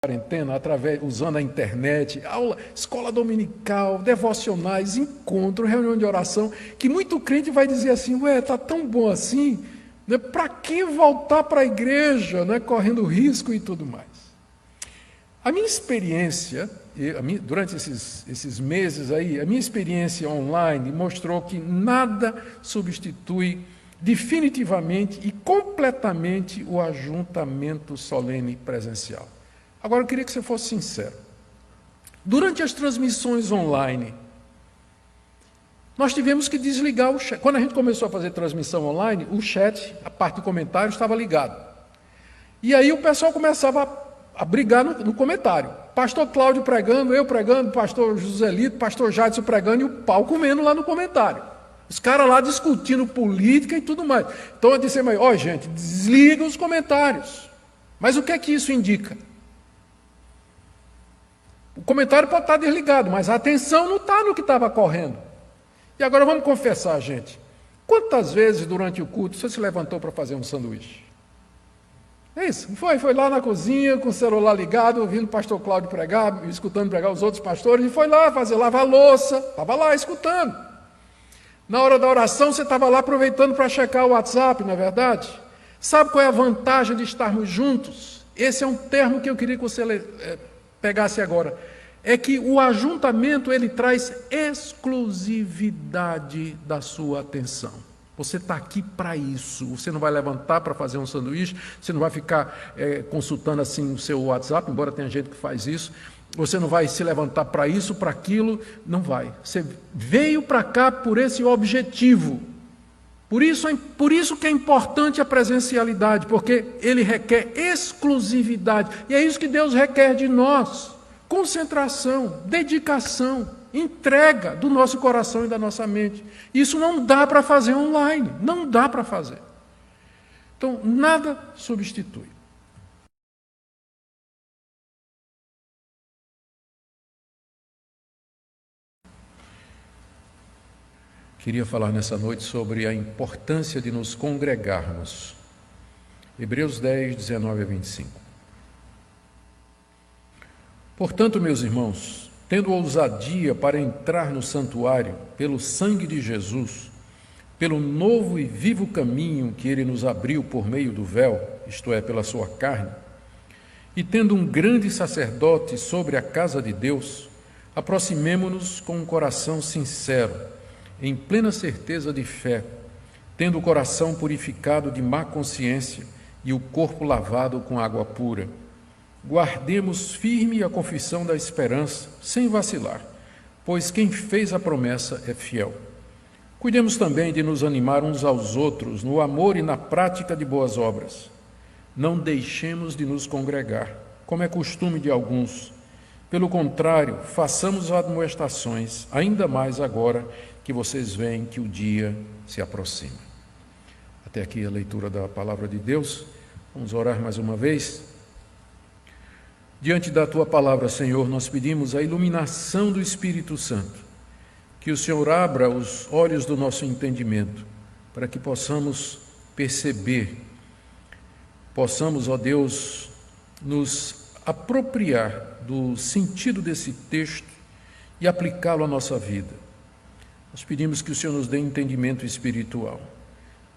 quarentena, usando a internet, aula, escola dominical, devocionais, encontro, reunião de oração, que muito crente vai dizer assim, está tão bom assim, né? Para que voltar para a igreja, né? Correndo risco e tudo mais. A minha experiência, durante esses meses aí, a minha experiência online mostrou que nada substitui definitivamente e completamente o ajuntamento solene presencial. Agora, eu queria que você fosse sincero. Durante as transmissões online, nós tivemos que desligar o chat. Quando a gente começou a fazer transmissão online, o chat, a parte de comentários, estava ligado. E aí o pessoal começava a brigar no comentário. Pastor Cláudio pregando, eu pregando, pastor Joselito, pastor Jadson pregando e o pau comendo lá no comentário. Os caras lá discutindo política e tudo mais. Então eu disse, mas, gente, desliga os comentários. Mas o que é que isso indica? O comentário pode estar desligado, mas a atenção não está no que estava correndo. E agora vamos confessar, gente. Quantas vezes durante o culto você se levantou para fazer um sanduíche? É isso, foi lá na cozinha, com o celular ligado, ouvindo o pastor Cláudio pregar, escutando pregar os outros pastores, e foi lá lavar a louça, estava lá escutando. Na hora da oração, você estava lá aproveitando para checar o WhatsApp, não é verdade? Sabe qual é a vantagem de estarmos juntos? Esse é um termo que eu queria que você pegasse agora. É que o ajuntamento, ele traz exclusividade da sua atenção. Você está aqui para isso, você não vai levantar para fazer um sanduíche, você não vai ficar consultando assim o seu WhatsApp, embora tenha gente que faz isso, você não vai se levantar para isso, para aquilo, não vai. Você veio para cá por esse objetivo. Por isso que é importante a presencialidade, porque ele requer exclusividade, e é isso que Deus requer de nós, concentração, dedicação, entrega do nosso coração e da nossa mente. Isso não dá para fazer online, não dá para fazer. Então, nada substitui. Queria falar nessa noite sobre a importância de nos congregarmos. Hebreus 10, 19 a 25. Portanto, meus irmãos, tendo ousadia para entrar no santuário pelo sangue de Jesus, pelo novo e vivo caminho que ele nos abriu por meio do véu, isto é, pela sua carne, e tendo um grande sacerdote sobre a casa de Deus, aproximemo-nos com um coração sincero, em plena certeza de fé, tendo o coração purificado de má consciência e o corpo lavado com água pura. Guardemos firme a confissão da esperança, sem vacilar, pois quem fez a promessa é fiel. Cuidemos também de nos animar uns aos outros no amor e na prática de boas obras. Não deixemos de nos congregar, como é costume de alguns. Pelo contrário, façamos admoestações, ainda mais agora que vocês veem que o dia se aproxima. Até aqui a leitura da palavra de Deus. Vamos orar mais uma vez. Diante da Tua palavra, Senhor, nós pedimos a iluminação do Espírito Santo, que o Senhor abra os olhos do nosso entendimento, para que possamos perceber, possamos, ó Deus, nos apropriar do sentido desse texto e aplicá-lo à nossa vida. Nós pedimos que o Senhor nos dê entendimento espiritual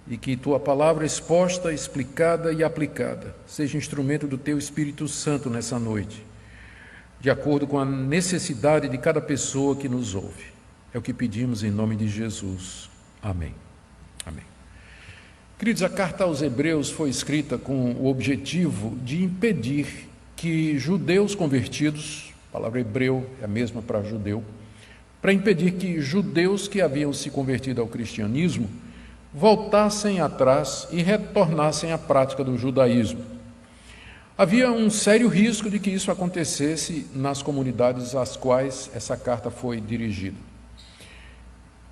e que Tua palavra exposta, explicada e aplicada seja instrumento do Teu Espírito Santo nessa noite, de acordo com a necessidade de cada pessoa que nos ouve. É o que pedimos em nome de Jesus. Amém. Amém. Queridos, a carta aos Hebreus foi escrita com o objetivo de impedir que judeus convertidos, a palavra hebreu é a mesma para judeu, para impedir que judeus que haviam se convertido ao cristianismo voltassem atrás e retornassem à prática do judaísmo. Havia um sério risco de que isso acontecesse nas comunidades às quais essa carta foi dirigida.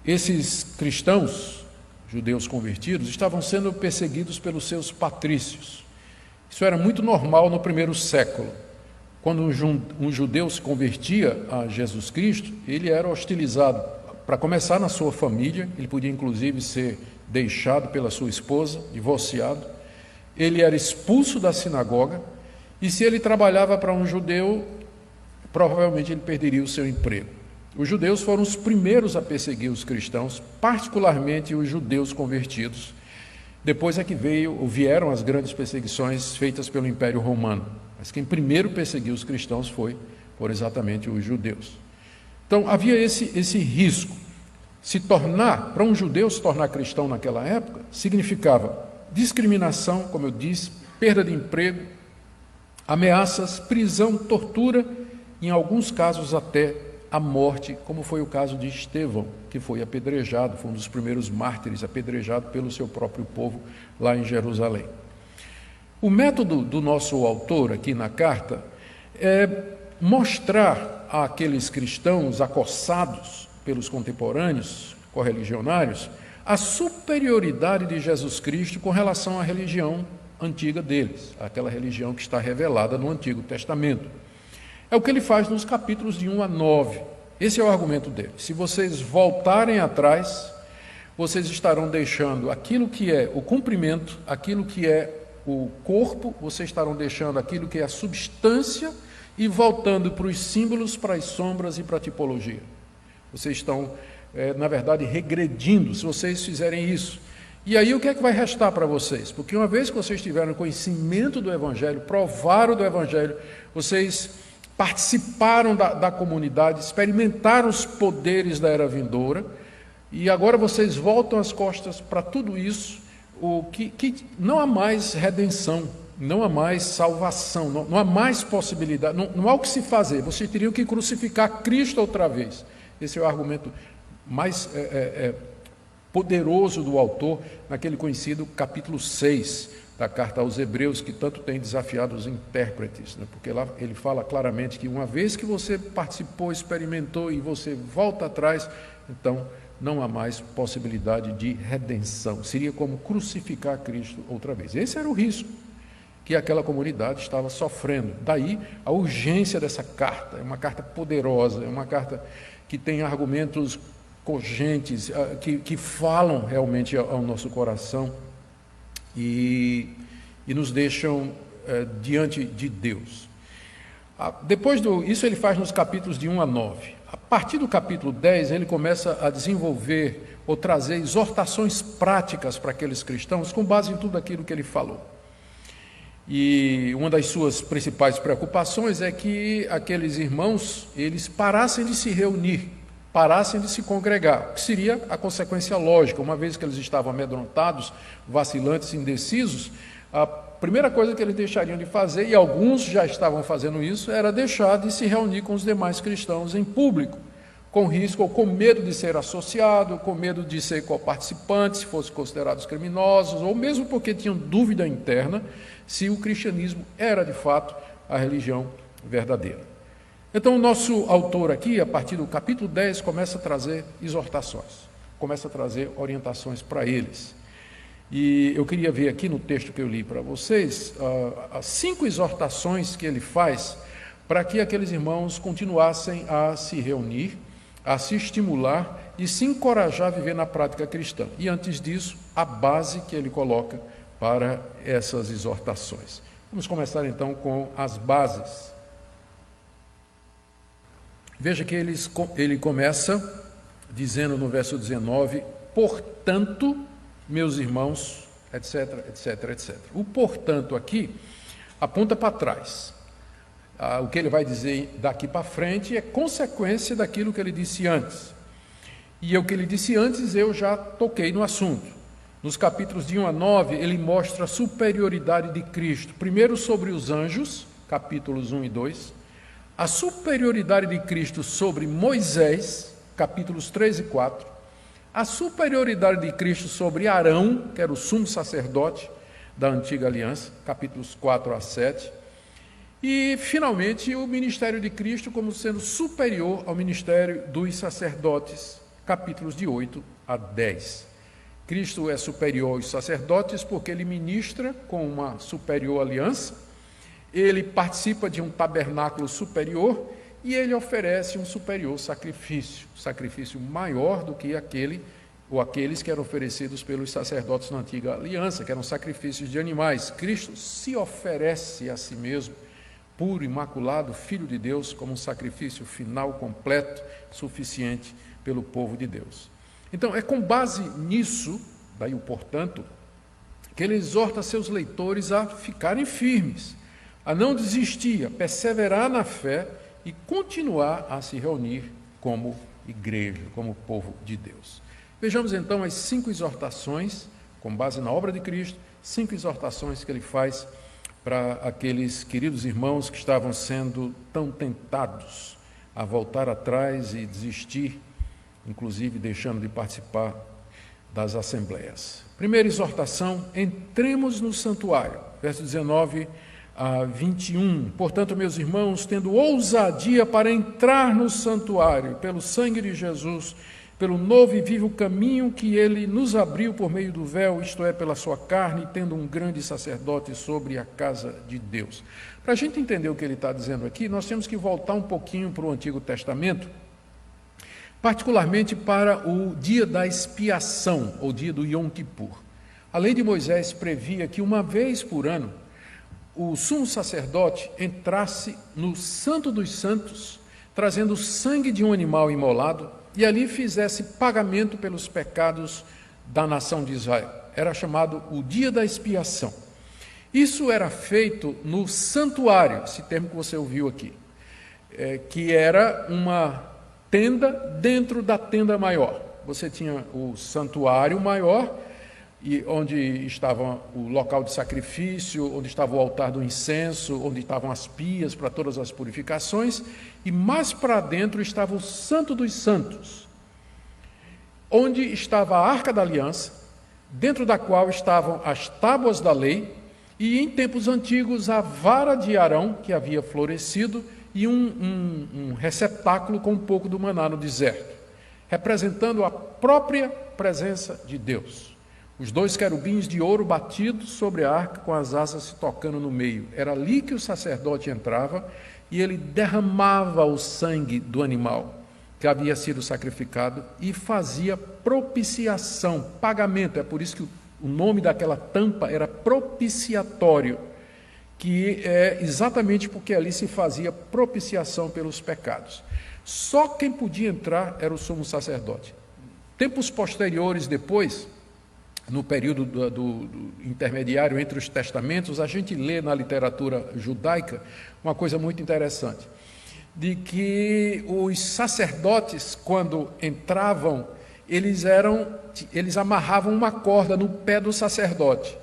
Esses cristãos, judeus convertidos, estavam sendo perseguidos pelos seus patrícios. Isso era muito normal no primeiro século. Quando um judeu se convertia a Jesus Cristo, ele era hostilizado. Para começar, na sua família, ele podia inclusive ser deixado pela sua esposa, divorciado. Ele era expulso da sinagoga E se ele trabalhava para um judeu, provavelmente ele perderia o seu emprego. Os judeus foram os primeiros a perseguir os cristãos, particularmente os judeus convertidos. Depois é que vieram as grandes perseguições feitas pelo Império Romano. Mas quem primeiro perseguiu os cristãos foram exatamente os judeus. Então havia esse risco. Para um judeu se tornar cristão naquela época, significava discriminação, como eu disse, perda de emprego, ameaças, prisão, tortura, em alguns casos até a morte, como foi o caso de Estevão, que foi apedrejado, foi um dos primeiros mártires, apedrejado pelo seu próprio povo lá em Jerusalém. O método do nosso autor aqui na carta é mostrar àqueles cristãos acossados pelos contemporâneos, correligionários, a superioridade de Jesus Cristo com relação à religião antiga deles, aquela religião que está revelada no Antigo Testamento. É o que ele faz nos capítulos de 1 a 9. Esse é o argumento dele. Se vocês voltarem atrás, vocês estarão deixando aquilo que é o cumprimento, aquilo que é o corpo, vocês estarão deixando aquilo que é a substância e voltando para os símbolos, para as sombras e para a tipologia. Vocês estão, na verdade, regredindo se vocês fizerem isso. E aí o que é que vai restar para vocês? Porque uma vez que vocês tiveram conhecimento do Evangelho, provaram do Evangelho, vocês participaram da comunidade, experimentaram os poderes da era vindoura, e agora vocês voltam as costas para tudo isso, que não há mais redenção, não há mais salvação, não há mais possibilidade, não há o que se fazer, vocês teriam que crucificar Cristo outra vez. Esse é o argumento mais poderoso do autor, naquele conhecido capítulo 6 da carta aos Hebreus, que tanto tem desafiado os intérpretes, né? Porque lá ele fala claramente que uma vez que você participou, experimentou e você volta atrás, então não há mais possibilidade de redenção. Seria como crucificar Cristo outra vez. Esse era o risco que aquela comunidade estava sofrendo. Daí a urgência dessa carta. É uma carta poderosa, é uma carta que tem argumentos cogentes, que falam realmente ao nosso coração e nos deixam diante de Deus. Depois isso ele faz nos capítulos de 1 a 9. A partir do capítulo 10, ele começa a desenvolver ou trazer exortações práticas para aqueles cristãos com base em tudo aquilo que ele falou. E uma das suas principais preocupações é que aqueles irmãos, eles parassem de se reunir, parassem de se congregar, que seria a consequência lógica. Uma vez que eles estavam amedrontados, vacilantes, indecisos, a primeira coisa que eles deixariam de fazer, e alguns já estavam fazendo isso, era deixar de se reunir com os demais cristãos em público, com risco ou com medo de ser associado, com medo de ser coparticipante, se fossem considerados criminosos, ou mesmo porque tinham dúvida interna se o cristianismo era de fato a religião verdadeira. Então o nosso autor aqui, a partir do capítulo 10, começa a trazer exortações, começa a trazer orientações para eles. E eu queria ver aqui no texto que eu li para vocês, as 5 exortações que ele faz para que aqueles irmãos continuassem a se reunir, a se estimular e se encorajar a viver na prática cristã. E antes disso, a base que ele coloca para essas exortações. Vamos começar então com as bases. Veja que ele começa dizendo no verso 19, portanto, meus irmãos, etc, etc, etc. O portanto aqui aponta para trás. O que ele vai dizer daqui para frente é consequência daquilo que ele disse antes. E o que ele disse antes eu já toquei no assunto. Nos capítulos de 1 a 9, ele mostra a superioridade de Cristo. Primeiro sobre os anjos, capítulos 1 e 2. A superioridade de Cristo sobre Moisés, capítulos 3 e 4. A superioridade de Cristo sobre Arão, que era o sumo sacerdote da antiga aliança, capítulos 4 a 7. E, finalmente, o ministério de Cristo como sendo superior ao ministério dos sacerdotes, capítulos de 8 a 10. Cristo é superior aos sacerdotes porque ele ministra com uma superior aliança, ele participa de um tabernáculo superior e ele oferece um superior sacrifício maior do que aqueles que eram oferecidos pelos sacerdotes na antiga aliança, que eram sacrifícios de animais. Cristo se oferece a si mesmo puro, imaculado, Filho de Deus, como um sacrifício final, completo, suficiente pelo povo de Deus. Então, é com base nisso, daí o portanto, que ele exorta seus leitores a ficarem firmes, a não desistir, a perseverar na fé e continuar a se reunir como igreja, como povo de Deus. Vejamos então as 5 exortações, com base na obra de Cristo, 5 exortações que ele faz para aqueles queridos irmãos que estavam sendo tão tentados a voltar atrás e desistir, inclusive deixando de participar das assembleias. Primeira exortação: entremos no santuário, verso 19 a 21. Portanto, meus irmãos, tendo ousadia para entrar no santuário, pelo sangue de Jesus, pelo novo e vivo caminho que ele nos abriu por meio do véu, isto é, pela sua carne, tendo um grande sacerdote sobre a casa de Deus. Para a gente entender o que ele está dizendo aqui, nós temos que voltar um pouquinho para o Antigo Testamento, particularmente para o dia da expiação, ou dia do Yom Kippur. A lei de Moisés previa que uma vez por ano, o sumo sacerdote entrasse no Santo dos Santos, trazendo o sangue de um animal imolado, e ali fizesse pagamento pelos pecados da nação de Israel. Era chamado o dia da expiação. Isso era feito no santuário, esse termo que você ouviu aqui, que era uma tenda dentro da tenda maior. Você tinha o santuário maior, e onde estava o local de sacrifício, onde estava o altar do incenso, onde estavam as pias para todas as purificações, e mais para dentro estava o Santo dos Santos, onde estava a Arca da Aliança, dentro da qual estavam as tábuas da lei, e em tempos antigos a vara de Arão, que havia florescido, e um receptáculo com um pouco do maná no deserto, representando a própria presença de Deus. Os 2 querubins de ouro batidos sobre a arca, com as asas se tocando no meio. Era ali que o sacerdote entrava e ele derramava o sangue do animal que havia sido sacrificado e fazia propiciação, pagamento. É por isso que o nome daquela tampa era propiciatório, que é exatamente porque ali se fazia propiciação pelos pecados. Só quem podia entrar era o sumo sacerdote. Tempos posteriores depois, no período do intermediário entre os testamentos, a gente lê na literatura judaica uma coisa muito interessante, de que os sacerdotes, quando entravam, eles amarravam uma corda no pé do sacerdote,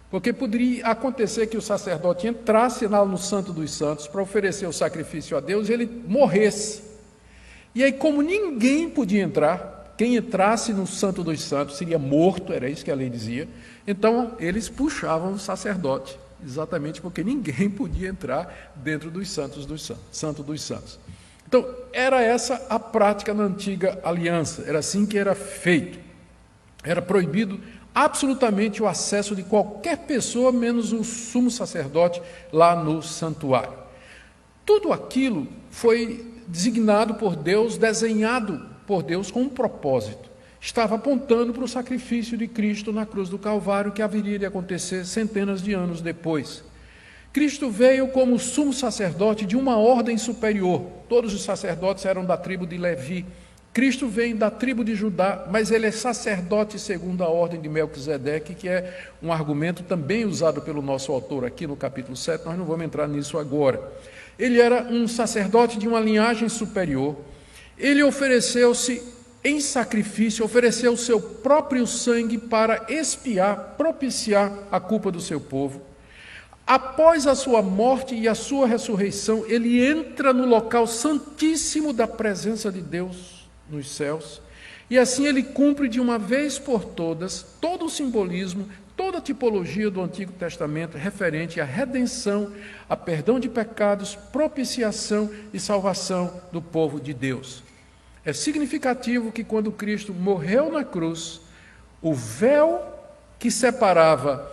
porque poderia acontecer que o sacerdote entrasse lá no Santo dos Santos para oferecer o sacrifício a Deus e ele morresse. E aí, como ninguém podia entrar, quem entrasse no Santo dos Santos seria morto, era isso que a lei dizia. Então, eles puxavam o sacerdote, exatamente porque ninguém podia entrar dentro dos Santos dos Santos, Santo dos Santos. Então, era essa a prática na antiga aliança, era assim que era feito. Era proibido absolutamente o acesso de qualquer pessoa, menos o sumo sacerdote, lá no santuário. Tudo aquilo foi designado por Deus, desenhado por Deus com um propósito. Estava apontando para o sacrifício de Cristo na cruz do Calvário, que haveria de acontecer centenas de anos depois. Cristo veio como sumo sacerdote de uma ordem superior. Todos os sacerdotes eram da tribo de Levi. Cristo vem da tribo de Judá, mas ele é sacerdote segundo a ordem de Melquisedeque, que é um argumento também usado pelo nosso autor aqui no capítulo 7, nós não vamos entrar nisso agora. Ele era um sacerdote de uma linhagem superior. Ele ofereceu-se em sacrifício, ofereceu o seu próprio sangue para expiar, propiciar a culpa do seu povo. Após a sua morte e a sua ressurreição, ele entra no local santíssimo da presença de Deus nos céus, e assim ele cumpre de uma vez por todas todo o simbolismo, toda a tipologia do Antigo Testamento referente à redenção, a perdão de pecados, propiciação e salvação do povo de Deus. É significativo que quando Cristo morreu na cruz, o véu que separava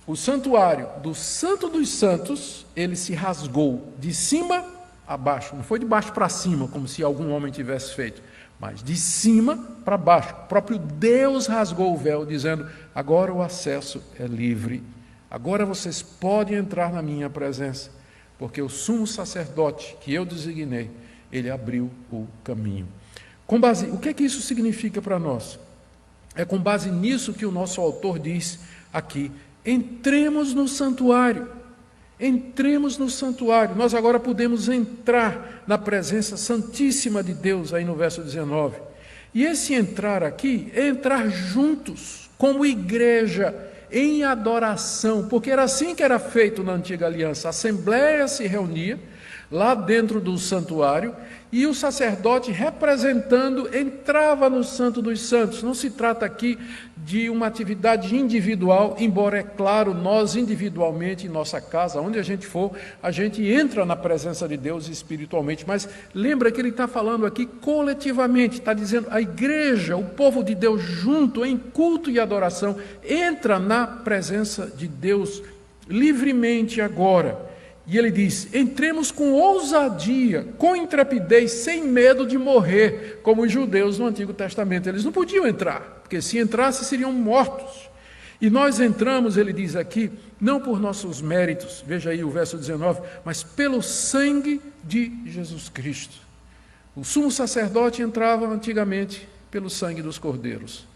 o santuário do Santo dos Santos, ele se rasgou de cima a baixo. Não foi de baixo para cima, como se algum homem tivesse feito, mas de cima para baixo. O próprio Deus rasgou o véu, dizendo: agora o acesso é livre. Agora vocês podem entrar na minha presença. porque o sumo sacerdote que eu designei, ele abriu o caminho. Com base, o que é que isso significa para nós? É com base nisso que o nosso autor diz aqui: entremos no santuário. Entremos no santuário. Nós agora podemos entrar na presença santíssima de Deus, aí no verso 19. E esse entrar aqui é entrar juntos, como igreja, em adoração, porque era assim que era feito na antiga aliança. A assembleia se reunia lá dentro do santuário e o sacerdote, representando, entrava no Santo dos Santos. Não se trata aqui de uma atividade individual, embora, é claro, nós individualmente, em nossa casa, onde a gente for, a gente entra na presença de Deus espiritualmente, mas lembra que ele está falando aqui coletivamente, está dizendo a igreja, o povo de Deus junto, em culto e adoração, entra na presença de Deus livremente agora. E ele diz: entremos com ousadia, com intrepidez, sem medo de morrer, como os judeus no Antigo Testamento. Eles não podiam entrar, porque se entrassem seriam mortos. E nós entramos, ele diz aqui, não por nossos méritos, veja aí o verso 19, mas pelo sangue de Jesus Cristo. O sumo sacerdote entrava antigamente pelo sangue dos cordeiros,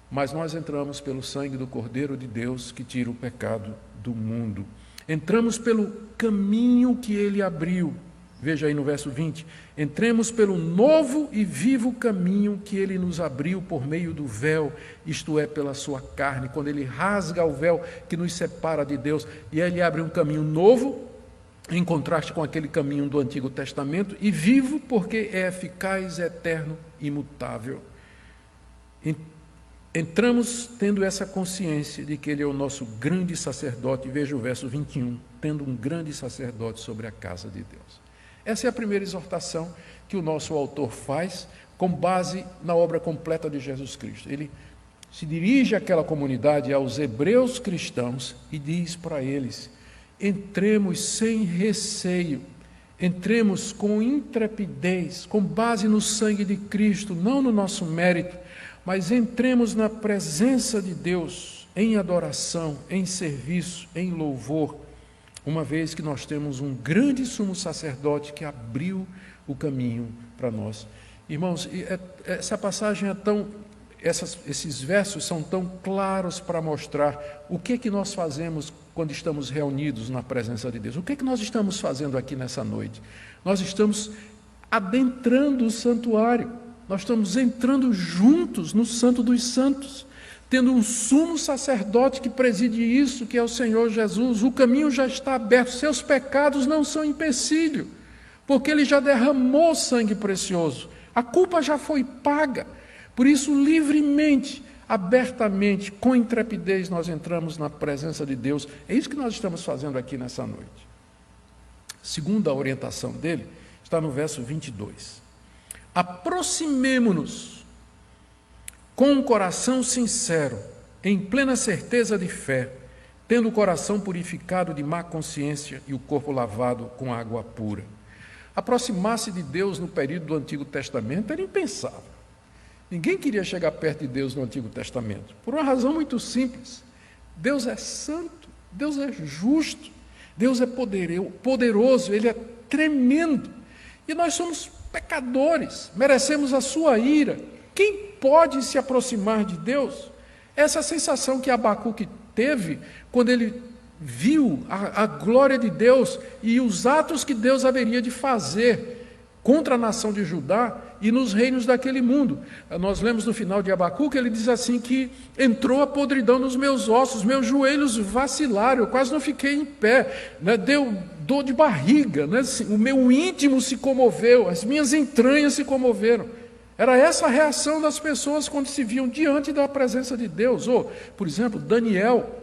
mas nós entramos pelo sangue do Cordeiro de Deus que tira o pecado do mundo. Entramos pelo caminho que ele abriu. Veja aí no verso 20. Entremos pelo novo e vivo caminho que ele nos abriu por meio do véu, isto é, pela sua carne. Quando ele rasga o véu que nos separa de Deus, e ele abre um caminho novo, em contraste com aquele caminho do Antigo Testamento, e vivo porque é eficaz, eterno, imutável. Entramos tendo essa consciência de que ele é o nosso grande sacerdote, veja o verso 21, tendo um grande sacerdote sobre a casa de Deus. Essa é a primeira exortação que o nosso autor faz com base na obra completa de Jesus Cristo. Ele se dirige àquela comunidade, aos hebreus cristãos, e diz para eles: entremos sem receio, entremos com intrepidez, com base no sangue de Cristo, não no nosso mérito, mas entremos na presença de Deus em adoração, em serviço, em louvor, uma vez que nós temos um grande sumo sacerdote que abriu o caminho para nós. Irmãos, essa passagem é tão, esses versos são tão claros para mostrar o que nós fazemos quando estamos reunidos na presença de Deus. O que nós estamos fazendo aqui nessa noite? Nós estamos adentrando o santuário. Nós estamos entrando juntos no Santo dos Santos, tendo um sumo sacerdote que preside isso, que é o Senhor Jesus. O caminho já está aberto, seus pecados não são empecilho, porque ele já derramou sangue precioso. A culpa já foi paga. Por isso, livremente, abertamente, com intrepidez, nós entramos na presença de Deus. É isso que nós estamos fazendo aqui nessa noite. Segunda orientação dele está no verso 22. Aproximemo-nos com um coração sincero, em plena certeza de fé, tendo o coração purificado de má consciência e o corpo lavado com água pura. Aproximar-se de Deus no período do Antigo Testamento era impensável. Ninguém queria chegar perto de Deus no Antigo Testamento, por uma razão muito simples. Deus é santo, Deus é justo, Deus é poderoso, Ele é tremendo. E nós somos pecadores, merecemos a sua ira. Quem pode se aproximar de Deus? Essa sensação que Abacuque teve quando ele viu a glória de Deus e os atos que Deus haveria de fazer contra a nação de Judá e nos reinos daquele mundo. Nós lemos no final de Abacuque, ele diz assim que entrou a podridão nos meus ossos, meus joelhos vacilaram, eu quase não fiquei em pé, né? Deu dor de barriga, né? O meu íntimo se comoveu, as minhas entranhas se comoveram. Era essa a reação das pessoas quando se viam diante da presença de Deus. Ou, por exemplo, Daniel,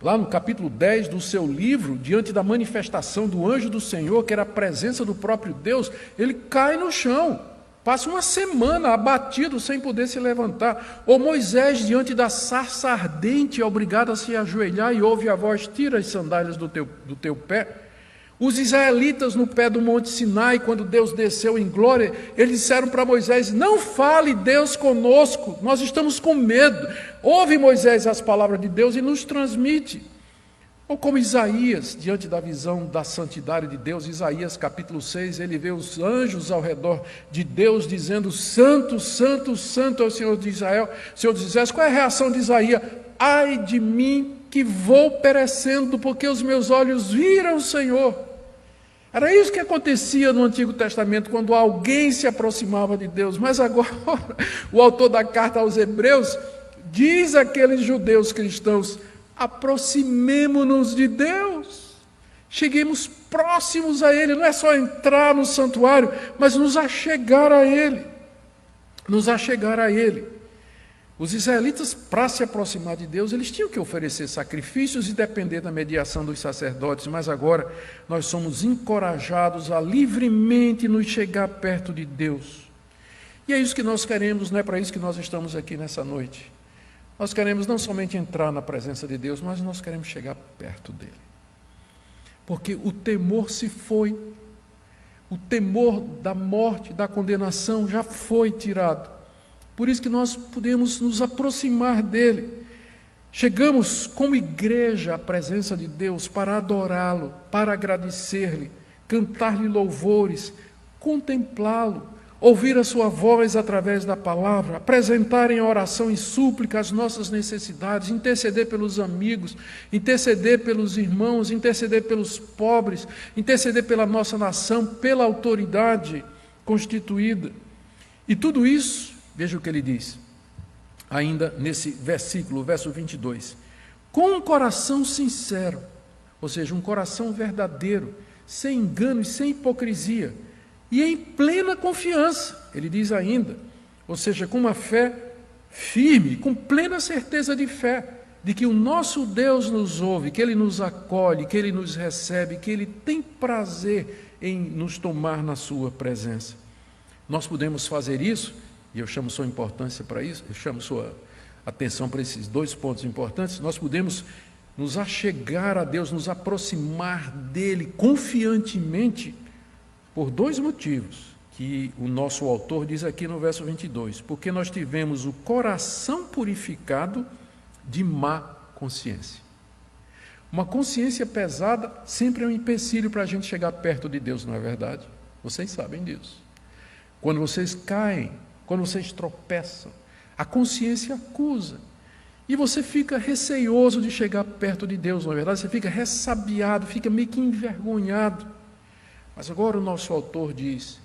lá no capítulo 10 do seu livro, diante da manifestação do anjo do Senhor, que era a presença do próprio Deus, ele cai no chão, passa uma semana abatido, sem poder se levantar. Ou Moisés, diante da sarça ardente, é obrigado a se ajoelhar e ouve a voz: tira as sandálias do teu pé. Os israelitas no pé do Monte Sinai, quando Deus desceu em glória, eles disseram para Moisés: não fale Deus conosco, nós estamos com medo. Ouve, Moisés, as palavras de Deus e nos transmite. Ou como Isaías, diante da visão da santidade de Deus, Isaías capítulo 6, ele vê os anjos ao redor de Deus dizendo: Santo, Santo, Santo é o Senhor de Israel, Senhor dos Exércitos. Qual é a reação de Isaías? Ai de mim que vou perecendo, porque os meus olhos viram o Senhor. Era isso que acontecia no Antigo Testamento, quando alguém se aproximava de Deus. Mas agora, o autor da carta aos Hebreus diz àqueles judeus cristãos: aproximemo-nos de Deus, cheguemos próximos a Ele. Não é só entrar no santuário, mas nos achegar a Ele, nos achegar a Ele. Os israelitas, para se aproximar de Deus, eles tinham que oferecer sacrifícios e depender da mediação dos sacerdotes, mas agora nós somos encorajados a livremente nos chegar perto de Deus. E é isso que nós queremos, não é para isso que nós estamos aqui nessa noite. Nós queremos não somente entrar na presença de Deus, mas nós queremos chegar perto dele. Porque o temor se foi, o temor da morte, da condenação já foi tirado. Por isso que nós podemos nos aproximar dele. Chegamos como igreja à presença de Deus para adorá-lo, para agradecer-lhe, cantar-lhe louvores, contemplá-lo, ouvir a sua voz através da palavra, apresentar em oração e súplica as nossas necessidades, interceder pelos amigos, interceder pelos irmãos, interceder pelos pobres, interceder pela nossa nação, pela autoridade constituída. E tudo isso, veja o que ele diz, ainda nesse versículo, verso 22. Com um coração sincero, ou seja, um coração verdadeiro, sem engano e sem hipocrisia, e em plena confiança, ele diz ainda, ou seja, com uma fé firme, com plena certeza de fé, de que o nosso Deus nos ouve, que Ele nos acolhe, que Ele nos recebe, que Ele tem prazer em nos tomar na sua presença. Nós podemos fazer isso, e eu chamo sua importância para isso, eu chamo sua atenção para esses dois pontos importantes. Nós podemos nos achegar a Deus, nos aproximar dEle confiantemente, por dois motivos, que o nosso autor diz aqui no verso 22. Porque nós tivemos o coração purificado de má consciência. Uma consciência pesada sempre é um empecilho para a gente chegar perto de Deus, não é verdade? Vocês sabem disso. Quando vocês caem, quando vocês tropeçam, a consciência acusa. E você fica receioso de chegar perto de Deus, não é verdade? Você fica ressabiado, fica meio que envergonhado. Mas agora o nosso autor diz: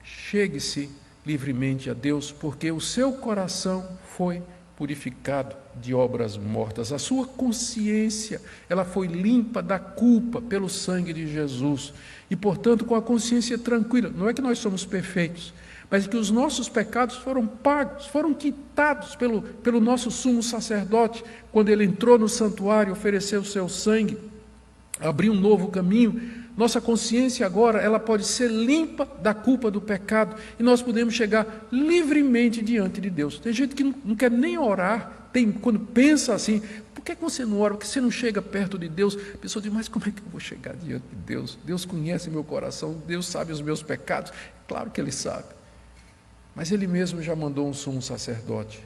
chegue-se livremente a Deus, porque o seu coração foi purificado de obras mortas. A sua consciência, ela foi limpa da culpa pelo sangue de Jesus. E, portanto, com a consciência tranquila. Não é que nós somos perfeitos, mas que os nossos pecados foram pagos, foram quitados pelo nosso sumo sacerdote, quando ele entrou no santuário, ofereceu o seu sangue, abriu um novo caminho. Nossa consciência agora, ela pode ser limpa da culpa do pecado, e nós podemos chegar livremente diante de Deus. Tem gente que não quer nem orar, quando pensa assim: por que você não ora? Por que você não chega perto de Deus? A pessoa diz: mas como é que eu vou chegar diante de Deus? Deus conhece meu coração, Deus sabe os meus pecados. Claro que Ele sabe. Mas Ele mesmo já mandou um sumo sacerdote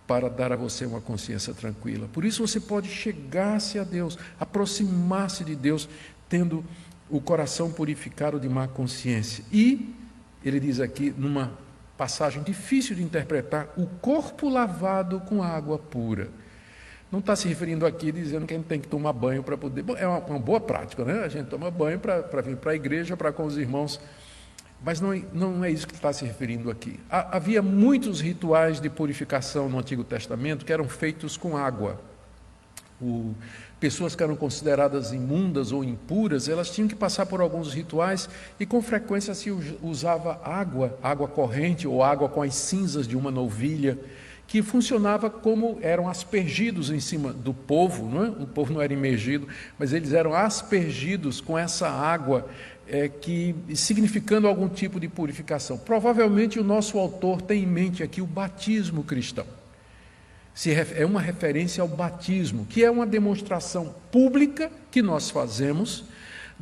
para dar a você uma consciência tranquila. Por isso você pode chegar-se a Deus, aproximar-se de Deus, tendo o coração purificado de má consciência. E, ele diz aqui, numa passagem difícil de interpretar, o corpo lavado com água pura. Não está se referindo aqui dizendo que a gente tem que tomar banho para poder... Bom, é uma boa prática, né? A gente toma banho para vir para a igreja, para com os irmãos. Mas não é isso que está se referindo aqui. Havia muitos rituais de purificação no Antigo Testamento que eram feitos com água. Pessoas que eram consideradas imundas ou impuras, elas tinham que passar por alguns rituais, e com frequência se usava água corrente ou água com as cinzas de uma novilha, que funcionava como eram aspergidos em cima do povo, não é? O povo não era imergido, mas eles eram aspergidos com essa água, significando algum tipo de purificação. Provavelmente o nosso autor tem em mente aqui o batismo cristão. É uma referência ao batismo, que é uma demonstração pública que nós fazemos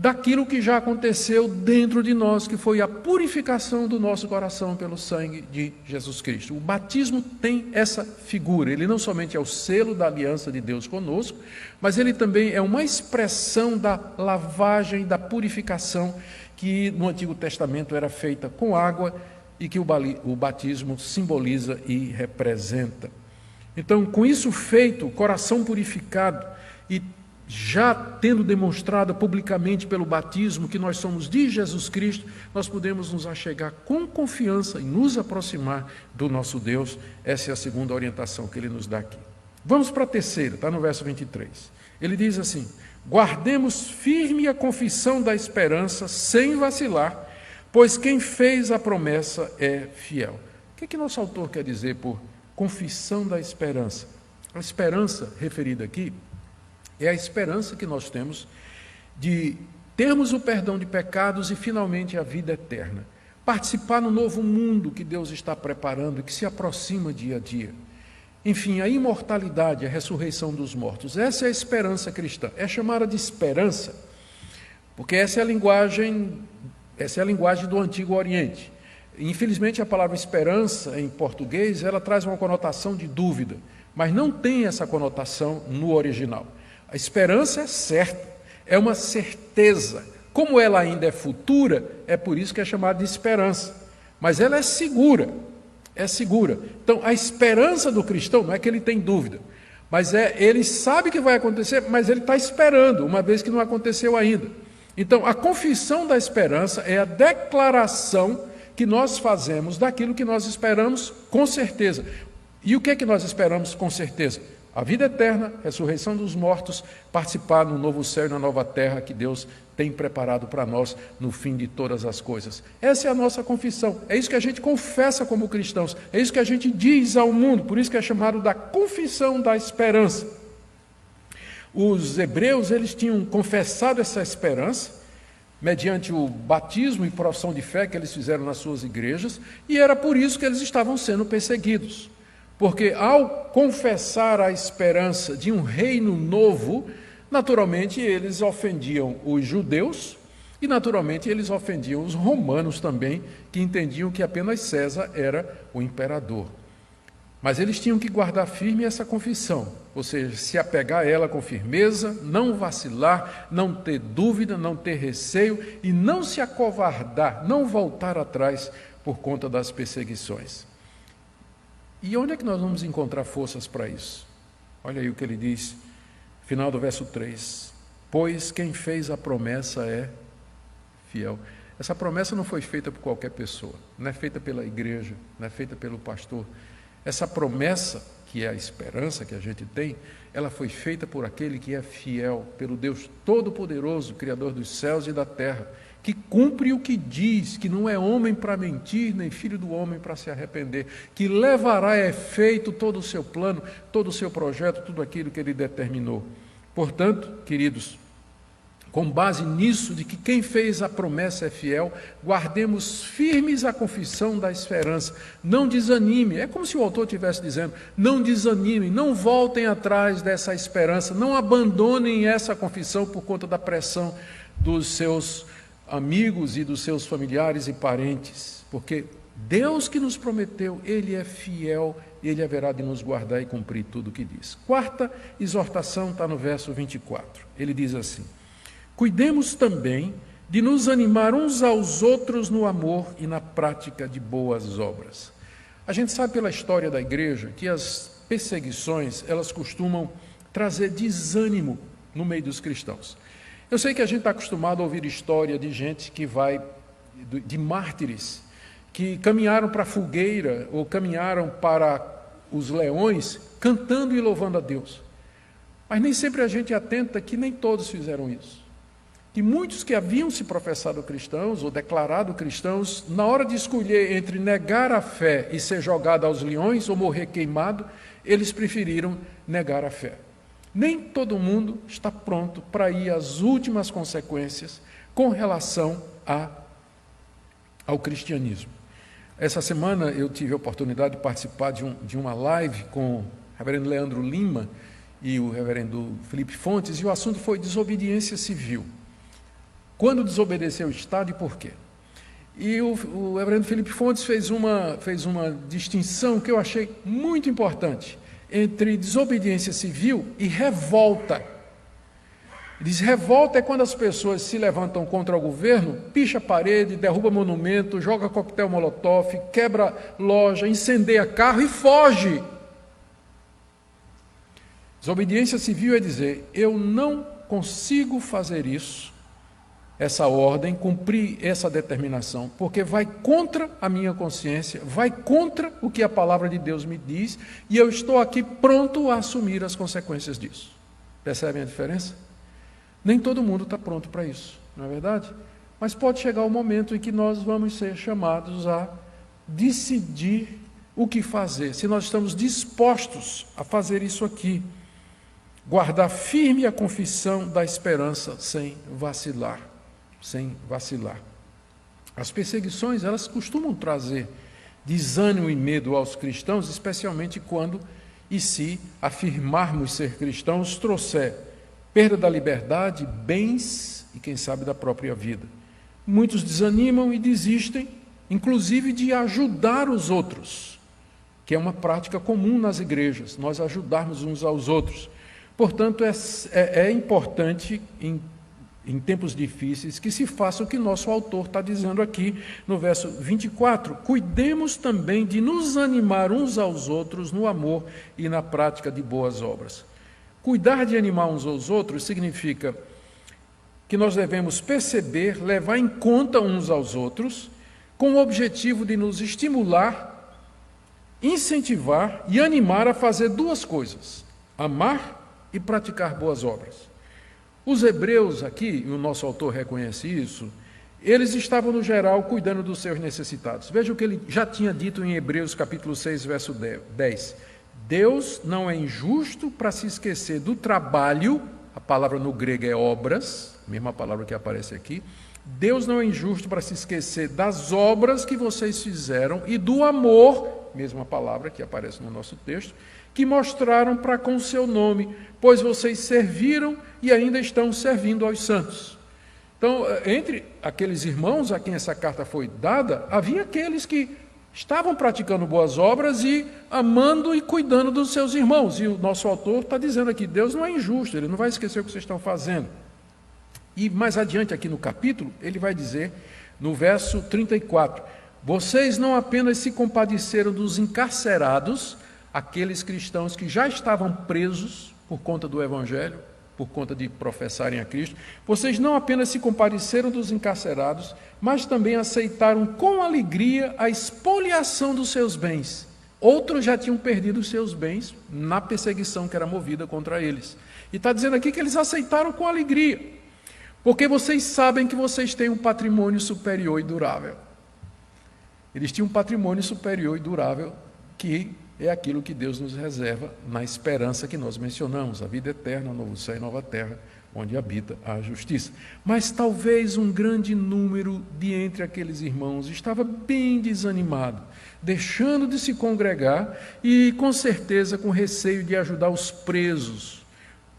daquilo que já aconteceu dentro de nós, que foi a purificação do nosso coração pelo sangue de Jesus Cristo. O batismo tem essa figura, ele não somente é o selo da aliança de Deus conosco, mas ele também é uma expressão da lavagem, da purificação que no Antigo Testamento era feita com água e que o batismo simboliza e representa. Então, com isso feito, o coração purificado e já tendo demonstrado publicamente pelo batismo que nós somos de Jesus Cristo, nós podemos nos achegar com confiança e nos aproximar do nosso Deus. Essa é a segunda orientação que ele nos dá aqui. Vamos para a terceira, está no verso 23. Ele diz assim: guardemos firme a confissão da esperança sem vacilar, pois quem fez a promessa é fiel. O que nosso autor quer dizer por confissão da esperança? A esperança referida aqui é a esperança que nós temos de termos o perdão de pecados e, finalmente, a vida eterna. Participar no novo mundo que Deus está preparando e que se aproxima dia a dia. Enfim, a imortalidade, a ressurreição dos mortos. Essa é a esperança cristã. É chamada de esperança porque essa é a linguagem do Antigo Oriente. Infelizmente, a palavra esperança, em português, ela traz uma conotação de dúvida, mas não tem essa conotação no original. A esperança é certa, é uma certeza. Como ela ainda é futura, é por isso que é chamada de esperança. Mas ela é segura, é segura. Então, a esperança do cristão não é que ele tem dúvida, mas ele sabe que vai acontecer, mas ele está esperando, uma vez que não aconteceu ainda. Então, a confissão da esperança é a declaração que nós fazemos daquilo que nós esperamos com certeza. E o que é que nós esperamos com certeza? A vida eterna, ressurreição dos mortos, participar no novo céu e na nova terra que Deus tem preparado para nós no fim de todas as coisas. Essa é a nossa confissão, é isso que a gente confessa como cristãos, é isso que a gente diz ao mundo, por isso que é chamado da confissão da esperança. Os hebreus, eles tinham confessado essa esperança, mediante o batismo e profissão de fé que eles fizeram nas suas igrejas, e era por isso que eles estavam sendo perseguidos. Porque ao confessar a esperança de um reino novo, naturalmente eles ofendiam os judeus e naturalmente eles ofendiam os romanos também, que entendiam que apenas César era o imperador. Mas eles tinham que guardar firme essa confissão, ou seja, se apegar a ela com firmeza, não vacilar, não ter dúvida, não ter receio e não se acovardar, não voltar atrás por conta das perseguições. E onde é que nós vamos encontrar forças para isso? Olha aí o que ele diz, final do verso 3. Pois quem fez a promessa é fiel. Essa promessa não foi feita por qualquer pessoa, não é feita pela igreja, não é feita pelo pastor. Essa promessa, que é a esperança que a gente tem, ela foi feita por aquele que é fiel, pelo Deus Todo-Poderoso, Criador dos céus e da terra, que cumpre o que diz, que não é homem para mentir, nem filho do homem para se arrepender, que levará a efeito todo o seu plano, todo o seu projeto, tudo aquilo que ele determinou. Portanto, queridos, com base nisso, de que quem fez a promessa é fiel, guardemos firmes a confissão da esperança. Não desanime, é como se o autor estivesse dizendo, não desanimem, não voltem atrás dessa esperança, não abandonem essa confissão por conta da pressão dos seus amigos e dos seus familiares e parentes, porque Deus que nos prometeu, Ele é fiel, Ele haverá de nos guardar e cumprir tudo o que diz. Quarta exortação está no verso 24, ele diz assim: cuidemos também de nos animar uns aos outros no amor e na prática de boas obras. A gente sabe pela história da igreja que as perseguições, elas costumam trazer desânimo no meio dos cristãos. Eu sei que a gente está acostumado a ouvir história de gente que de mártires, que caminharam para a fogueira ou caminharam para os leões, cantando e louvando a Deus. Mas nem sempre a gente atenta que nem todos fizeram isso. Que muitos que haviam se professado cristãos ou declarado cristãos, na hora de escolher entre negar a fé e ser jogado aos leões ou morrer queimado, eles preferiram negar a fé. Nem todo mundo está pronto para ir às últimas consequências com relação ao cristianismo. Essa semana eu tive a oportunidade de participar de uma live com o reverendo Leandro Lima e o reverendo Felipe Fontes, e o assunto foi desobediência civil. quando desobedeceu o Estado e por quê. E o reverendo Felipe Fontes fez uma distinção que eu achei muito importante entre desobediência civil e revolta. Ele diz: revolta é quando as pessoas se levantam contra o governo, picha a parede, derruba monumento, joga coquetel molotov, quebra loja, incendeia carro e foge. Desobediência civil é dizer: eu não consigo fazer isso, essa ordem, cumprir essa determinação, porque vai contra a minha consciência, vai contra o que a palavra de Deus me diz, e eu estou aqui pronto a assumir as consequências disso. Percebem a diferença? Nem todo mundo está pronto para isso, não é verdade? Mas pode chegar o momento em que nós vamos ser chamados a decidir o que fazer, se nós estamos dispostos a fazer isso aqui, guardar firme a confissão da esperança sem vacilar. As perseguições, elas costumam trazer desânimo e medo aos cristãos, especialmente quando, e se afirmarmos ser cristãos, trouxer perda da liberdade, bens e, quem sabe, da própria vida. Muitos desanimam e desistem, inclusive de ajudar os outros, que é uma prática comum nas igrejas, nós ajudarmos uns aos outros. Portanto, é importante, em tempos difíceis, que se faça o que nosso autor está dizendo aqui no verso 24. Cuidemos também de nos animar uns aos outros no amor e na prática de boas obras. Cuidar de animar uns aos outros significa que nós devemos perceber, levar em conta uns aos outros, com o objetivo de nos estimular, incentivar e animar a fazer duas coisas: amar e praticar boas obras. Os hebreus aqui, e o nosso autor reconhece isso, eles estavam no geral cuidando dos seus necessitados. Veja o que ele já tinha dito em Hebreus capítulo 6, verso 10. Deus não é injusto para se esquecer do trabalho, a palavra no grego é obras, a mesma palavra que aparece aqui. Deus não é injusto para se esquecer das obras que vocês fizeram e do amor, mesma palavra que aparece no nosso texto, que mostraram para com o seu nome, pois vocês serviram e ainda estão servindo aos santos. Então, entre aqueles irmãos a quem essa carta foi dada, havia aqueles que estavam praticando boas obras e amando e cuidando dos seus irmãos. E o nosso autor está dizendo aqui: Deus não é injusto, Ele não vai esquecer o que vocês estão fazendo. E mais adiante aqui no capítulo, ele vai dizer, no verso 34, vocês não apenas se compadeceram dos encarcerados, aqueles cristãos que já estavam presos por conta do Evangelho, por conta de professarem a Cristo, vocês não apenas se compadeceram dos encarcerados, mas também aceitaram com alegria a expoliação dos seus bens. Outros já tinham perdido os seus bens na perseguição que era movida contra eles. E está dizendo aqui que eles aceitaram com alegria, porque vocês sabem que vocês têm um patrimônio superior e durável. Eles tinham um patrimônio superior e durável que é aquilo que Deus nos reserva na esperança que nós mencionamos, a vida eterna, o novo céu e nova terra, onde habita a justiça. Mas talvez um grande número de entre aqueles irmãos estava bem desanimado, deixando de se congregar e, com certeza, com receio de ajudar os presos.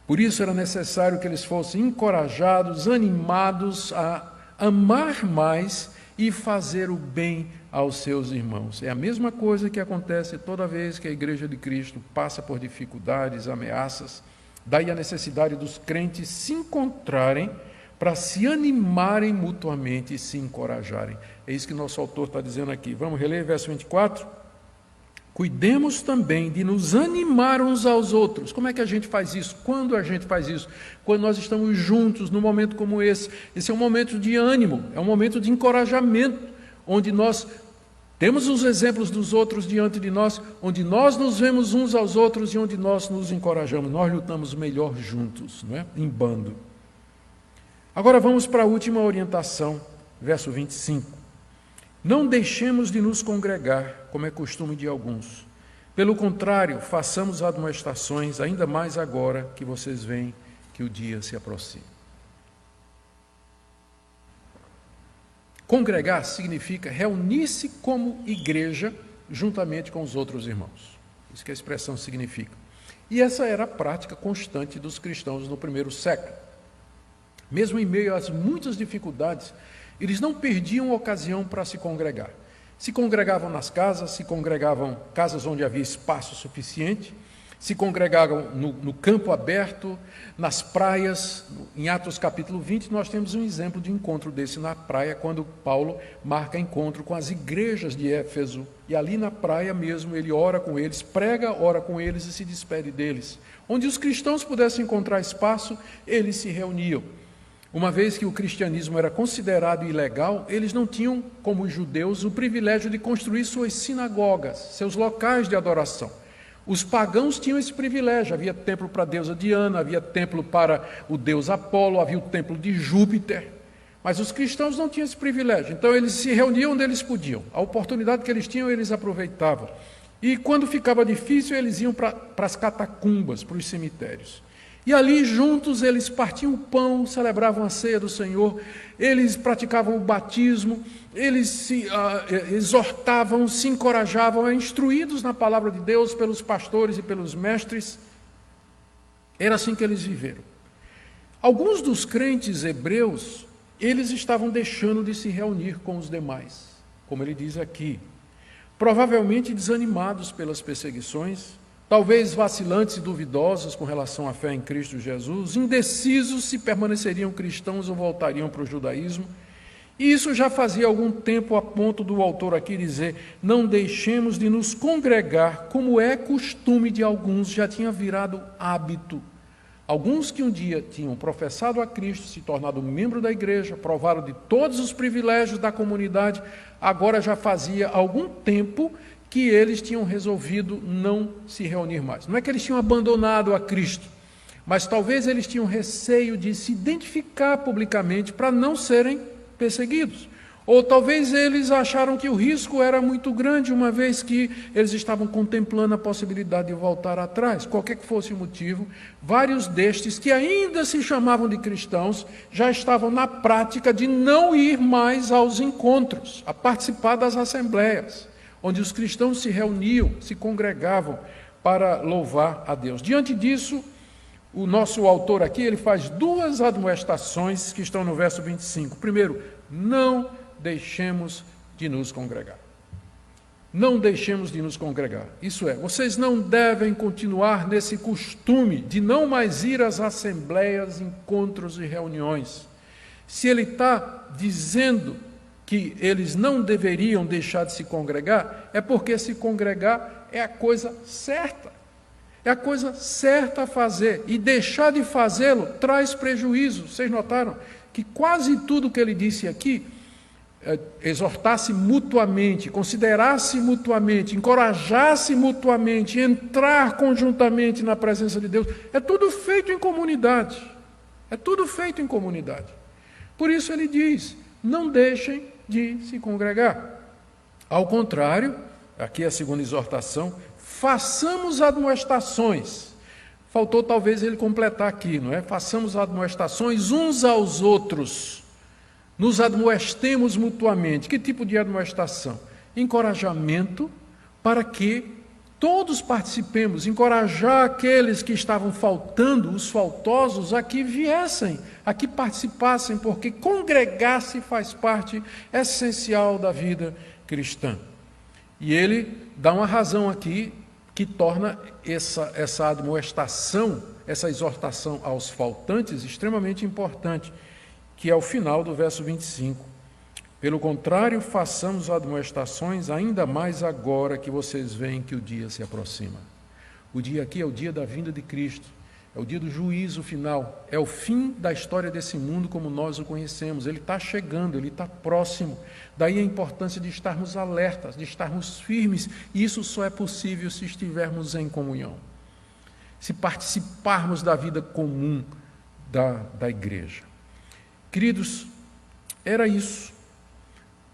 Por isso era necessário que eles fossem encorajados, animados a amar mais e fazer o bem aos seus irmãos. É a mesma coisa que acontece toda vez que a Igreja de Cristo passa por dificuldades, ameaças. Daí a necessidade dos crentes se encontrarem para se animarem mutuamente e se encorajarem. É isso que nosso autor está dizendo aqui. Vamos reler verso 24? Cuidemos também de nos animar uns aos outros. Como é que a gente faz isso? Quando a gente faz isso? Quando nós estamos juntos, num momento como esse. Esse é um momento de ânimo, é um momento de encorajamento, onde nós temos os exemplos dos outros diante de nós, onde nós nos vemos uns aos outros e onde nós nos encorajamos. Nós lutamos melhor juntos, não é? Em bando. Agora vamos para a última orientação, verso 25. Não deixemos de nos congregar, como é costume de alguns. Pelo contrário, façamos admoestações, ainda mais agora que vocês veem que o dia se aproxima. Congregar significa reunir-se como igreja juntamente com os outros irmãos. Isso que a expressão significa. E essa era a prática constante dos cristãos no primeiro século. mesmo em meio às muitas dificuldades, eles não perdiam ocasião para se congregar. Se congregavam nas casas, se congregavam casas onde havia espaço suficiente, se congregavam no campo aberto, nas praias. Em Atos capítulo 20, nós temos um exemplo de encontro desse na praia, quando Paulo marca encontro com as igrejas de Éfeso. E ali na praia mesmo, ele ora com eles, prega, ora com eles e se despede deles. Onde os cristãos pudessem encontrar espaço, eles se reuniam. Uma vez que o cristianismo era considerado ilegal, eles não tinham, como os judeus, o privilégio de construir suas sinagogas, seus locais de adoração. Os pagãos tinham esse privilégio, havia templo para a deusa Diana, havia templo para o deus Apolo, havia o templo de Júpiter, mas os cristãos não tinham esse privilégio, então eles se reuniam onde eles podiam, a oportunidade que eles tinham eles aproveitavam, e quando ficava difícil eles iam para as catacumbas, para os cemitérios. E ali juntos eles partiam o pão, celebravam a ceia do Senhor, eles praticavam o batismo, eles se exortavam, se encorajavam, instruídos na palavra de Deus pelos pastores e pelos mestres. Era assim que eles viveram. Alguns dos crentes hebreus, eles estavam deixando de se reunir com os demais, como ele diz aqui, provavelmente desanimados pelas perseguições, talvez vacilantes e duvidosos com relação à fé em Cristo Jesus, indecisos se permaneceriam cristãos ou voltariam para o judaísmo. E isso já fazia algum tempo, a ponto do autor aqui dizer: não deixemos de nos congregar, como é costume de alguns, já tinha virado hábito. Alguns que um dia tinham professado a Cristo, se tornado membro da igreja, provaram de todos os privilégios da comunidade, agora já fazia algum tempo que eles tinham resolvido não se reunir mais. Não é que eles tinham abandonado a Cristo, mas talvez eles tinham receio de se identificar publicamente para não serem perseguidos. Ou talvez eles acharam que o risco era muito grande, uma vez que eles estavam contemplando a possibilidade de voltar atrás. Qualquer que fosse o motivo, vários destes, que ainda se chamavam de cristãos, já estavam na prática de não ir mais aos encontros, a participar das assembleias, onde os cristãos se reuniam, se congregavam para louvar a Deus. Diante disso, o nosso autor aqui, ele faz duas admoestações que estão no verso 25. Primeiro, não deixemos de nos congregar. Não deixemos de nos congregar. Isso é, vocês não devem continuar nesse costume de não mais ir às assembleias, encontros e reuniões. Se ele está dizendo que eles não deveriam deixar de se congregar, é porque se congregar é a coisa certa. É a coisa certa a fazer. E deixar de fazê-lo traz prejuízo. Vocês notaram que quase tudo que ele disse aqui, exortasse mutuamente, considerasse mutuamente, encorajasse mutuamente, entrar conjuntamente na presença de Deus, é tudo feito em comunidade. É tudo feito em comunidade. Por isso ele diz: não deixem de se congregar. Ao contrário, aqui é a segunda exortação, façamos admoestações. Faltou talvez ele completar aqui, não é? Façamos admoestações uns aos outros. Nos admoestemos mutuamente. Que tipo de admoestação? Encorajamento para que todos participemos, encorajar aqueles que estavam faltando, os faltosos, a que viessem, a que participassem, porque congregar-se faz parte essencial da vida cristã. E ele dá uma razão aqui que torna essa admoestação, essa exortação aos faltantes extremamente importante, que é o final do verso 25. Pelo contrário, façamos admoestações ainda mais agora que vocês veem que o dia se aproxima. O dia aqui é o dia da vinda de Cristo, é o dia do juízo final, é o fim da história desse mundo como nós o conhecemos. Ele está chegando, ele está próximo. Daí a importância de estarmos alertas, de estarmos firmes, e isso só é possível se estivermos em comunhão, se participarmos da vida comum da igreja. Queridos, era isso.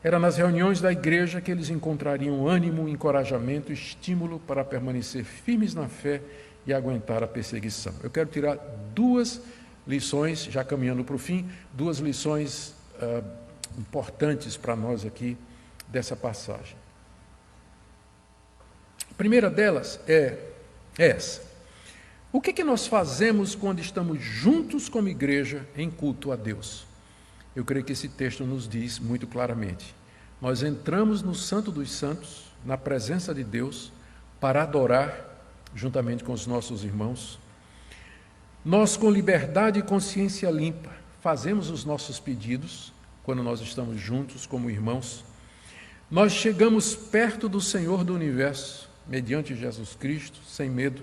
Era nas reuniões da igreja que eles encontrariam ânimo, encorajamento, estímulo para permanecer firmes na fé e aguentar a perseguição. Eu quero tirar duas lições, já caminhando para o fim, duas lições importantes para nós aqui dessa passagem. A primeira delas é essa. O que nós fazemos quando estamos juntos como igreja em culto a Deus? Eu creio que esse texto nos diz muito claramente. Nós entramos no Santo dos Santos, na presença de Deus, para adorar juntamente com os nossos irmãos. Nós, com liberdade e consciência limpa, fazemos os nossos pedidos quando nós estamos juntos como irmãos. Nós chegamos perto do Senhor do Universo, mediante Jesus Cristo, sem medo.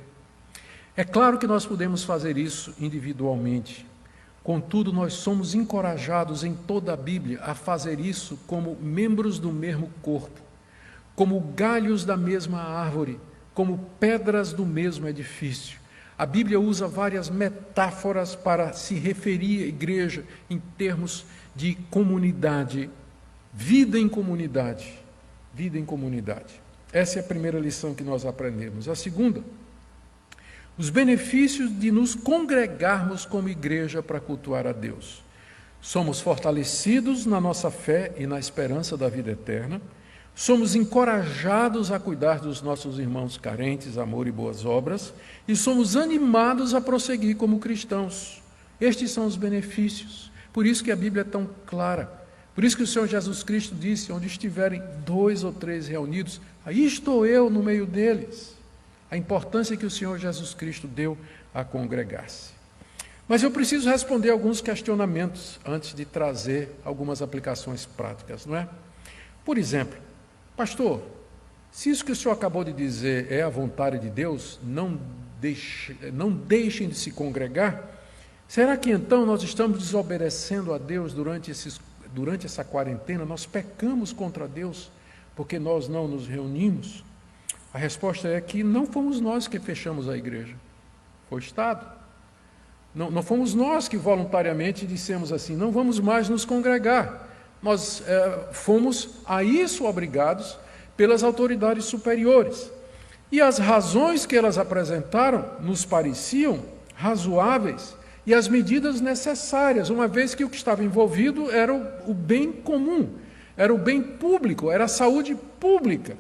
É claro que nós podemos fazer isso individualmente. Contudo, nós somos encorajados em toda a Bíblia a fazer isso como membros do mesmo corpo, como galhos da mesma árvore, como pedras do mesmo edifício. A Bíblia usa várias metáforas para se referir à igreja em termos de comunidade, vida em comunidade, vida em comunidade. Essa é a primeira lição que nós aprendemos. A segunda, os benefícios de nos congregarmos como igreja para cultuar a Deus. Somos fortalecidos na nossa fé e na esperança da vida eterna. Somos encorajados a cuidar dos nossos irmãos carentes, amor e boas obras, e somos animados a prosseguir como cristãos. Estes são os benefícios. Por isso que a Bíblia é tão clara. Por isso que o Senhor Jesus Cristo disse, onde estiverem 2 ou 3 reunidos, aí estou eu no meio deles. A importância que o Senhor Jesus Cristo deu a congregar-se. Mas eu preciso responder alguns questionamentos antes de trazer algumas aplicações práticas, não é? Por exemplo, pastor, se isso que o senhor acabou de dizer é a vontade de Deus, não deixem de se congregar, será que então nós estamos desobedecendo a Deus durante essa quarentena? Nós pecamos contra Deus porque nós não nos reunimos? A resposta é que não fomos nós que fechamos a igreja, foi o Estado. Não fomos nós que voluntariamente dissemos assim, não vamos mais nos congregar. Nós fomos a isso obrigados pelas autoridades superiores. E as razões que elas apresentaram nos pareciam razoáveis e as medidas necessárias, uma vez que o que estava envolvido era o bem comum, era o bem público, era a saúde pública.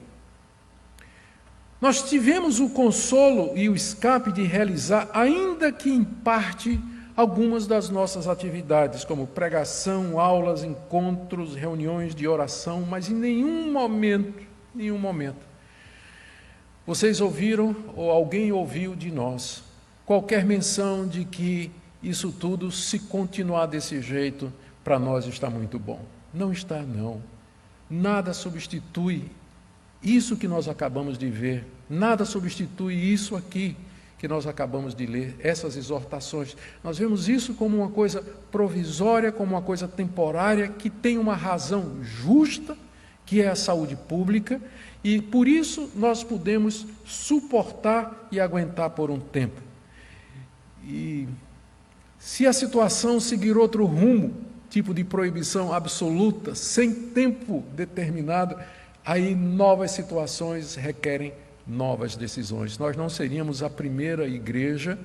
Nós tivemos o consolo e o escape de realizar, ainda que em parte, algumas das nossas atividades, como pregação, aulas, encontros, reuniões de oração, mas em nenhum momento, vocês ouviram ou alguém ouviu de nós qualquer menção de que isso tudo, se continuar desse jeito, para nós está muito bom. Não está, não. Nada substitui isso que nós acabamos de ver, nada substitui isso aqui que nós acabamos de ler, essas exortações. Nós vemos isso como uma coisa provisória, como uma coisa temporária, que tem uma razão justa, que é a saúde pública, e por isso nós podemos suportar e aguentar por um tempo. E se a situação seguir outro rumo, tipo de proibição absoluta, sem tempo determinado, aí novas situações requerem novas decisões. Nós não seríamos a primeira igreja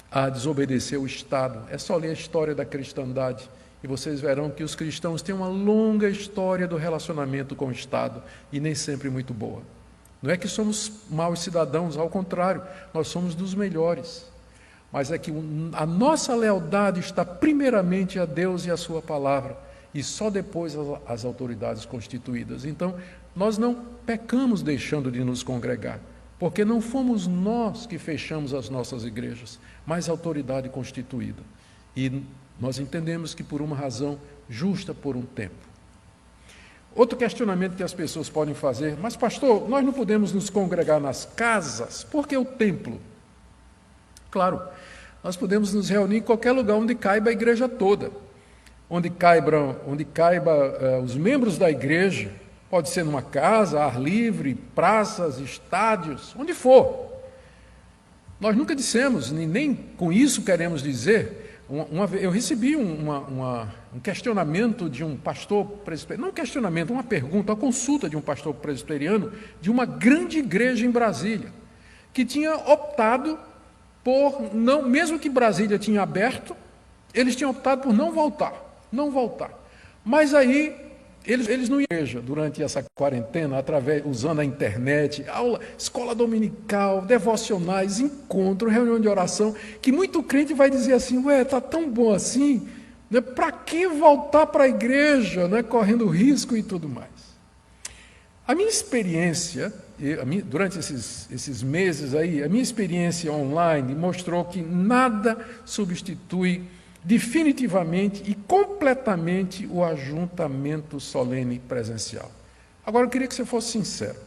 a desobedecer o Estado. É só ler a história da cristandade e vocês verão que os cristãos têm uma longa história do relacionamento com o Estado e nem sempre muito boa. Não é que somos maus cidadãos, ao contrário, nós somos dos melhores. Mas é que a nossa lealdade está primeiramente a Deus e a sua palavra e só depois às autoridades constituídas. Então, nós não pecamos deixando de nos congregar, porque não fomos nós que fechamos as nossas igrejas, mas a autoridade constituída. E nós entendemos que por uma razão justa por um tempo. Outro questionamento que as pessoas podem fazer, mas pastor, nós não podemos nos congregar nas casas, por que o templo? Claro, nós podemos nos reunir em qualquer lugar onde caiba a igreja toda, onde caiba os membros da igreja. Pode ser numa casa, ar livre, praças, estádios, onde for. Nós nunca dissemos, nem com isso queremos dizer. Eu recebi um questionamento de um pastor presbiteriano, não um questionamento, uma pergunta, uma consulta de um pastor presbiteriano de uma grande igreja em Brasília, que tinha optado por não, mesmo que Brasília tinha aberto, eles tinham optado por não voltar. Mas aí Eles não iam à igreja durante essa quarentena, usando a internet, aula, escola dominical, devocionais, encontro, reunião de oração, que muito crente vai dizer assim, está tão bom assim, né? Para que voltar para a igreja, né? Correndo risco e tudo mais. A minha experiência, durante esses meses aí, a minha experiência online mostrou que nada substitui definitivamente e completamente o ajuntamento solene presencial. Agora, eu queria que você fosse sincero.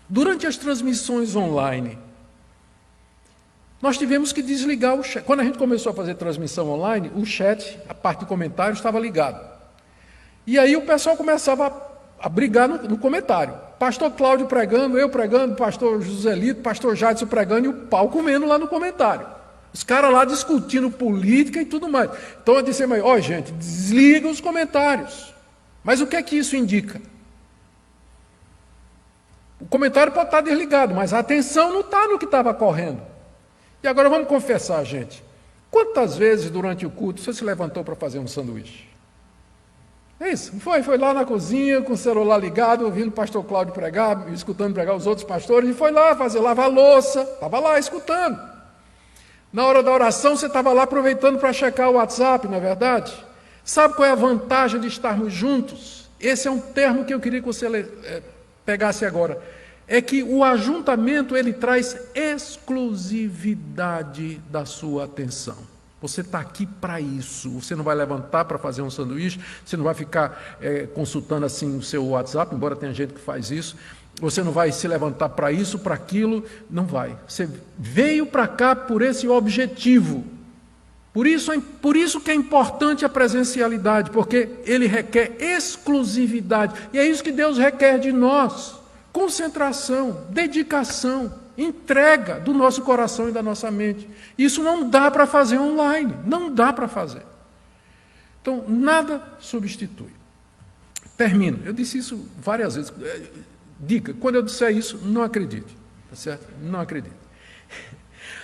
Durante as transmissões online, nós tivemos que desligar o chat. Quando a gente começou a fazer transmissão online, o chat, a parte de comentários, estava ligado. E aí o pessoal começava a brigar no comentário. Pastor Cláudio pregando, eu pregando, pastor Joselito, pastor Jadson pregando e o pau comendo lá no comentário. Os caras lá discutindo política e tudo mais. Então eu disse, mas, gente, desliga os comentários. Mas o que é que isso indica? O comentário pode estar desligado, mas a atenção não está no que estava correndo. E agora vamos confessar, gente. Quantas vezes durante o culto você se levantou para fazer um sanduíche? É isso. Foi lá na cozinha, com o celular ligado, ouvindo o pastor Cláudio pregar, escutando pregar os outros pastores, e foi lá lavar a louça, estava lá escutando. Na hora da oração, você estava lá aproveitando para checar o WhatsApp, não é verdade? Sabe qual é a vantagem de estarmos juntos? Esse é um termo que eu queria que você pegasse agora. É que o ajuntamento, ele traz exclusividade da sua atenção. Você está aqui para isso. Você não vai levantar para fazer um sanduíche, você não vai ficar consultando assim o seu WhatsApp, embora tenha gente que faz isso. Você não vai se levantar para isso, para aquilo, não vai. Você veio para cá por esse objetivo. Por isso que é importante a presencialidade, porque ele requer exclusividade. E é isso que Deus requer de nós. Concentração, dedicação, entrega do nosso coração e da nossa mente. Isso não dá para fazer online, não dá para fazer. Então, nada substitui. Termino. Eu disse isso várias vezes. Dica, quando eu disser isso, não acredite, tá certo? Não acredite.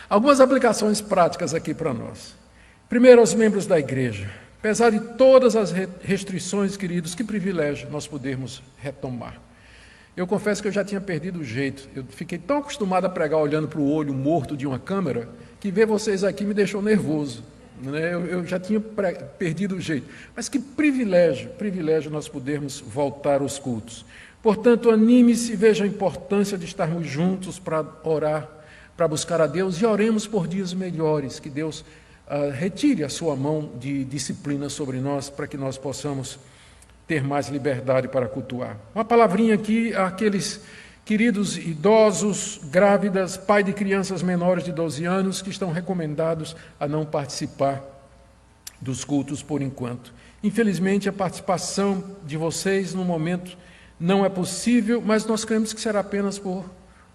Algumas aplicações práticas aqui para nós. Primeiro, aos membros da igreja. Apesar de todas as restrições, queridos, que privilégio nós podermos retomar. Eu confesso que eu já tinha perdido o jeito. Eu fiquei tão acostumado a pregar olhando para o olho morto de uma câmera, que ver vocês aqui me deixou nervoso. Né? Eu já tinha perdido o jeito. Mas que privilégio nós podermos voltar aos cultos. Portanto, anime-se e veja a importância de estarmos juntos para orar, para buscar a Deus, e oremos por dias melhores, que Deus retire a sua mão de disciplina sobre nós, para que nós possamos ter mais liberdade para cultuar. Uma palavrinha aqui àqueles queridos idosos, grávidas, pai de crianças menores de 12 anos, que estão recomendados a não participar dos cultos por enquanto. Infelizmente, a participação de vocês no momento não é possível, mas nós cremos que será apenas por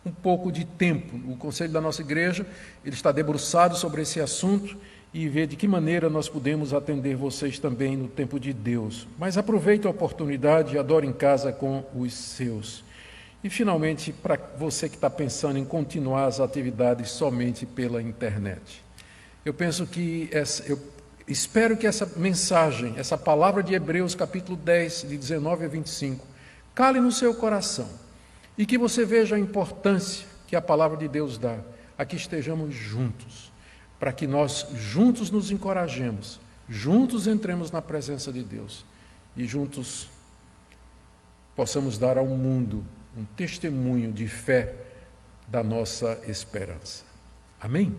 um pouco de tempo. O conselho da nossa igreja, ele está debruçado sobre esse assunto e vê de que maneira nós podemos atender vocês também no tempo de Deus. Mas aproveite a oportunidade e adore em casa com os seus. E, finalmente, para você que está pensando em continuar as atividades somente pela internet. Eu espero que essa mensagem, essa palavra de Hebreus, capítulo 10, de 19 a 25, cale no seu coração e que você veja a importância que a palavra de Deus dá a que estejamos juntos, para que nós juntos nos encorajemos, juntos entremos na presença de Deus e juntos possamos dar ao mundo um testemunho de fé da nossa esperança. Amém?